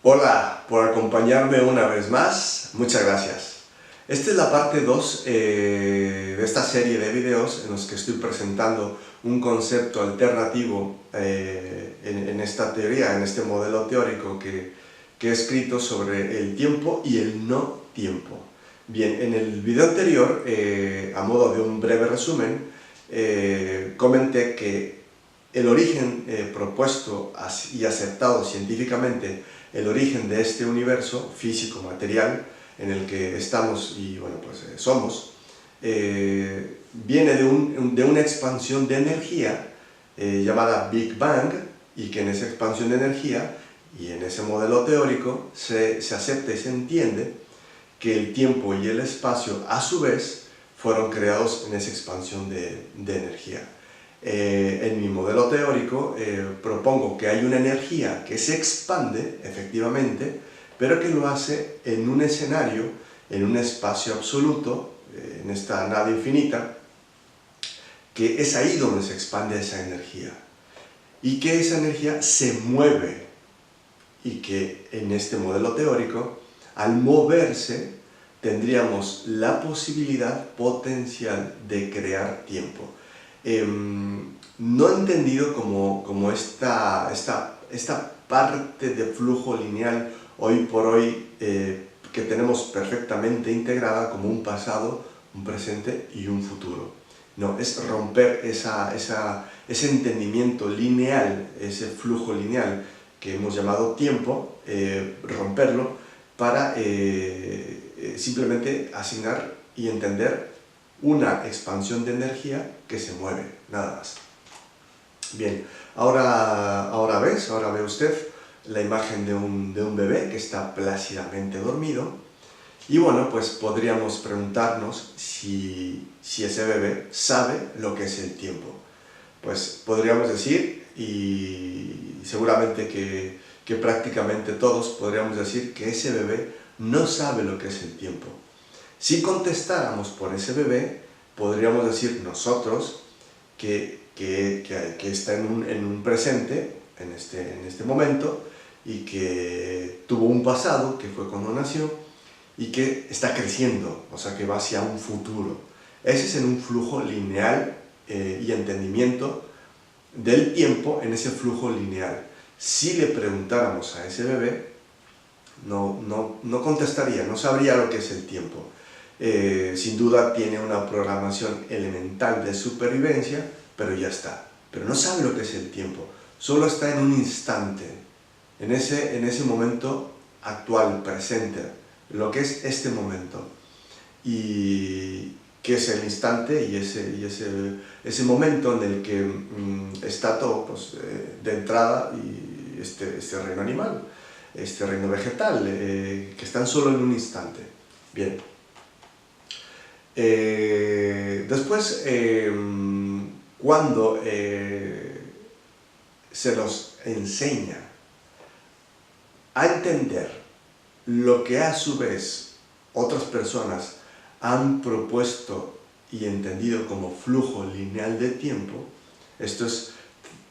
Hola por acompañarme una vez más, muchas gracias. Esta es la parte 2 de esta serie de videos en los que estoy presentando un concepto alternativo en esta teoría, en este modelo teórico que he escrito sobre el tiempo y el no tiempo. Bien, en el video anterior, a modo de un breve resumen, comenté que el origen propuesto y aceptado científicamente, el origen de este universo físico-material en el que estamos y bueno, pues, somos, viene de una expansión de energía llamada Big Bang, y que en esa expansión de energía y en ese modelo teórico se acepta y se entiende que el tiempo y el espacio a su vez fueron creados en esa expansión de energía. En mi modelo teórico propongo que hay una energía que se expande, efectivamente, pero que lo hace en un escenario, en un espacio absoluto, en esta nada infinita, que es ahí donde se expande esa energía. Y que esa energía se mueve, y que en este modelo teórico, al moverse, tendríamos la posibilidad potencial de crear tiempo. No he entendido como esta parte de flujo lineal hoy por hoy que tenemos perfectamente integrada como un pasado, un presente y un futuro. No, es romper ese entendimiento lineal, ese flujo lineal que hemos llamado tiempo, romperlo para simplemente asignar y entender una expansión de energía que se mueve, nada más. Bien, ahora ve usted la imagen de un bebé que está plácidamente dormido, y bueno, pues podríamos preguntarnos si ese bebé sabe lo que es el tiempo. Pues podríamos decir, y seguramente que prácticamente todos podríamos decir, que ese bebé no sabe lo que es el tiempo. Si contestáramos por ese bebé, podríamos decir nosotros que está en un presente, en este momento, y que tuvo un pasado, que fue cuando nació, y que está creciendo, o sea que va hacia un futuro. Ese es en un flujo lineal y entendimiento del tiempo en ese flujo lineal. Si le preguntáramos a ese bebé, no contestaría, no sabría lo que es el tiempo. Sin duda tiene una programación elemental de supervivencia, pero ya está. Pero no sabe lo que es el tiempo, solo está en un instante, en ese momento actual, presente, lo que es este momento. Y que es el instante y ese momento en el que está todo, pues, de entrada, y este reino animal, este reino vegetal, que están solo en un instante. Bien. Después, cuando se nos enseña a entender lo que a su vez otras personas han propuesto y entendido como flujo lineal de tiempo, esto es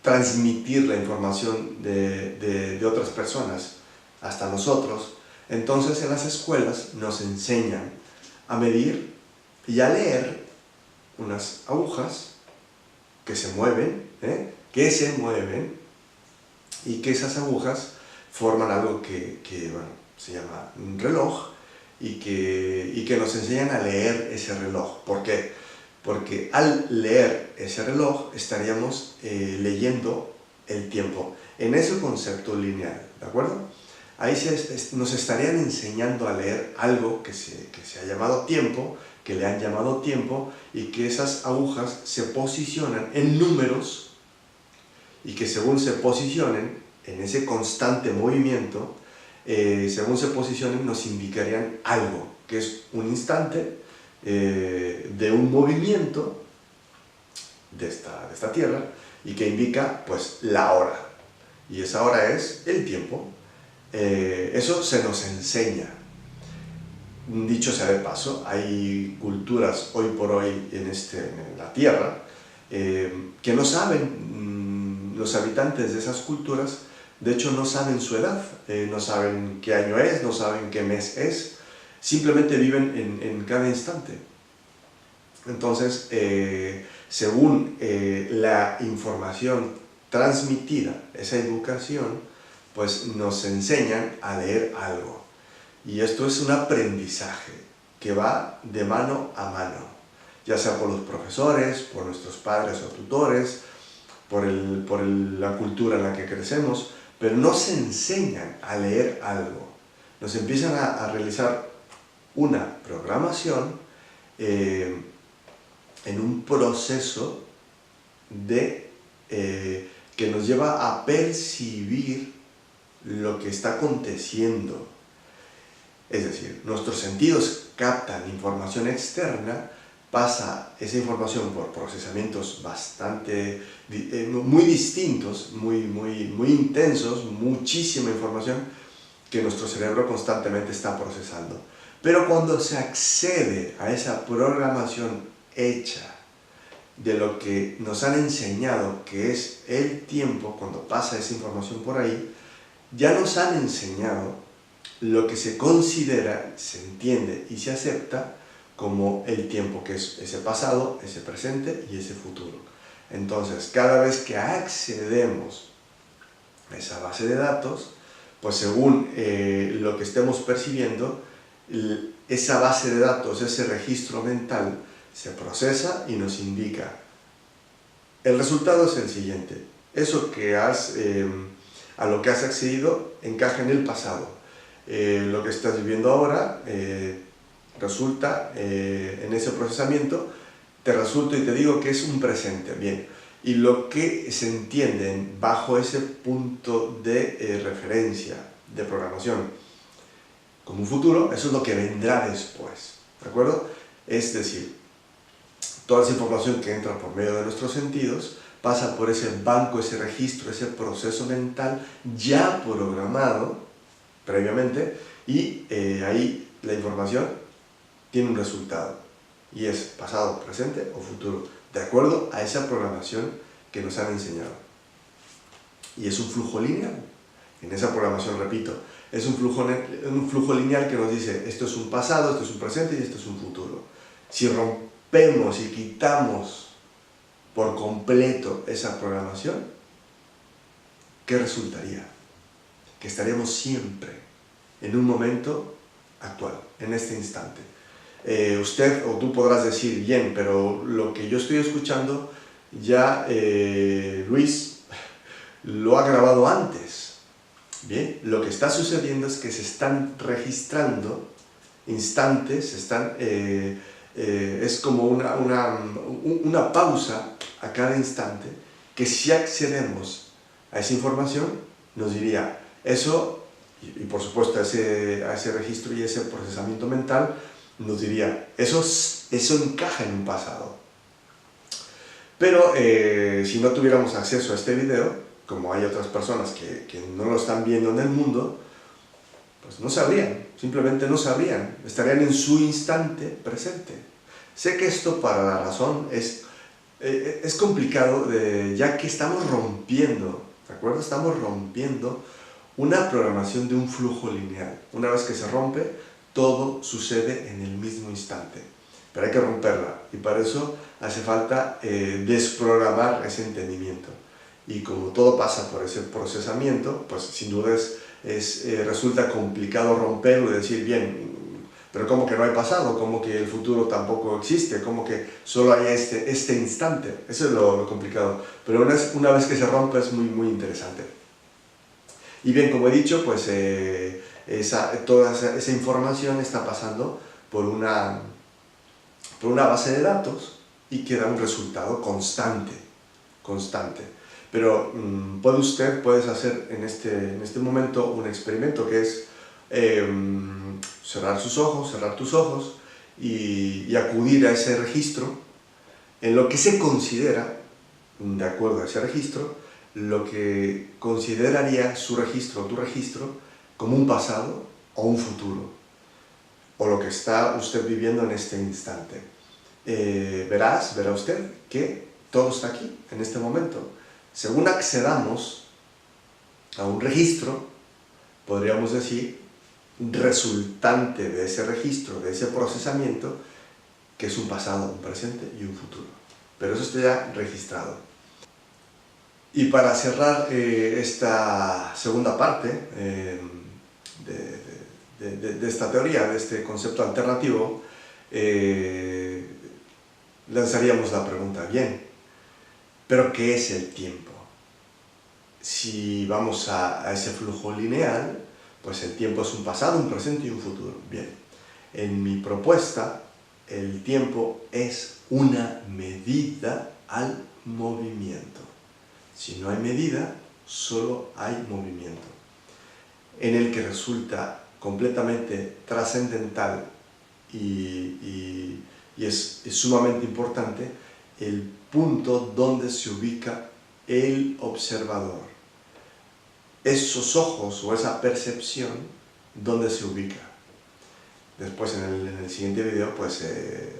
transmitir la información de otras personas hasta nosotros, entonces en las escuelas nos enseñan a medir y a leer unas agujas que se mueven, y que esas agujas forman algo que bueno, se llama un reloj, y que nos enseñan a leer ese reloj. ¿Por qué? Porque al leer ese reloj estaríamos leyendo el tiempo en ese concepto lineal, ¿de acuerdo? Ahí nos estarían enseñando a leer algo que se ha llamado tiempo, que le han llamado tiempo, y que esas agujas se posicionan en números, y que según se posicionen en ese constante movimiento, según se posicionen nos indicarían algo, que es un instante de un movimiento de esta Tierra, y que indica pues la hora, y esa hora es el tiempo. Eso se nos enseña. Dicho sea de paso, hay culturas hoy por hoy en la Tierra que no saben, los habitantes de esas culturas De hecho, no saben su edad, no saben qué año es, no saben qué mes es, simplemente viven en cada instante. Entonces, según la información transmitida, esa educación, pues nos enseñan a leer algo. Y esto es un aprendizaje que va de mano a mano, ya sea por los profesores, por nuestros padres o tutores, por la cultura en la que crecemos, pero nos enseñan a leer algo. Nos empiezan a realizar una programación en un proceso que nos lleva a percibir lo que está aconteciendo. Es decir, nuestros sentidos captan información externa, pasa esa información por procesamientos muy distintos, muy intensos, muchísima información que nuestro cerebro constantemente está procesando. Pero cuando se accede a esa programación hecha de lo que nos han enseñado que es el tiempo, cuando pasa esa información por ahí, ya nos han enseñado lo que se considera, se entiende y se acepta como el tiempo, que es ese pasado, ese presente y ese futuro. Entonces, cada vez que accedemos a esa base de datos, pues según lo que estemos percibiendo, esa base de datos, ese registro mental, se procesa y nos indica. El resultado es el siguiente: eso que a lo que has accedido encaja en el pasado. Lo que estás viviendo ahora resulta en ese procesamiento, te resulta y te digo que es un presente. Bien, y lo que se entiende bajo ese punto de referencia, de programación, como un futuro, eso es lo que vendrá después, ¿de acuerdo? Es decir, toda esa información que entra por medio de nuestros sentidos pasa por ese banco, ese registro, ese proceso mental ya programado previamente, y ahí la información tiene un resultado, y es pasado, presente o futuro, de acuerdo a esa programación que nos han enseñado. Y es un flujo lineal. En esa programación, repito, es un flujo lineal que nos dice: esto es un pasado, esto es un presente y esto es un futuro. Si rompemos y quitamos por completo esa programación, ¿qué resultaría? Que estaríamos siempre en un momento actual, en este instante. Usted o tú podrás decir: bien, pero lo que yo estoy escuchando ya Luis lo ha grabado antes. Bien, lo que está sucediendo es que se están registrando instantes, es como una pausa a cada instante, que si accedemos a esa información nos diría eso, y por supuesto a ese registro y ese procesamiento mental nos diría: eso encaja en un pasado. Pero si no tuviéramos acceso a este video, como hay otras personas que no lo están viendo en el mundo, pues no sabrían, simplemente no sabrían, estarían en su instante presente. Sé que esto para la razón es complicado, ya que estamos rompiendo, ¿de acuerdo? Estamos rompiendo una programación de un flujo lineal. Una vez que se rompe, todo sucede en el mismo instante. Pero hay que romperla, y para eso hace falta desprogramar ese entendimiento. Y como todo pasa por ese procesamiento, pues sin duda resulta complicado romperlo y decir: bien, pero ¿cómo que no hay pasado? ¿Cómo que el futuro tampoco existe? ¿Cómo que solo hay este instante? Eso es lo complicado. Pero una vez que se rompe es muy interesante. Y bien, como he dicho, pues toda esa información está pasando por una base de datos y queda un resultado constante. Pero puedes hacer en este momento un experimento, que es cerrar tus ojos y acudir a ese registro, en lo que se considera, de acuerdo a ese registro, lo que consideraría tu registro, como un pasado o un futuro, o lo que está usted viviendo en este instante. Verá usted que todo está aquí, en este momento. Según accedamos a un registro, podríamos decir, resultante de ese registro, de ese procesamiento, que es un pasado, un presente y un futuro. Pero eso está ya registrado. Y para cerrar esta segunda parte de esta teoría, de este concepto alternativo, lanzaríamos la pregunta, bien, ¿pero qué es el tiempo? Si vamos a ese flujo lineal, pues el tiempo es un pasado, un presente y un futuro. Bien, en mi propuesta, el tiempo es una medida al movimiento. Si no hay medida, solo hay movimiento, en el que resulta completamente trascendental y es sumamente importante el punto donde se ubica el observador. Esos ojos o esa percepción, ¿dónde se ubica? Después en el siguiente video pues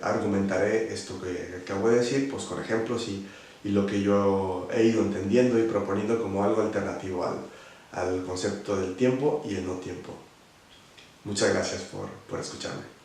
argumentaré esto que acabo de decir, pues con ejemplos y lo que yo he ido entendiendo y proponiendo como algo alternativo al concepto del tiempo y el no tiempo. Muchas gracias por escucharme.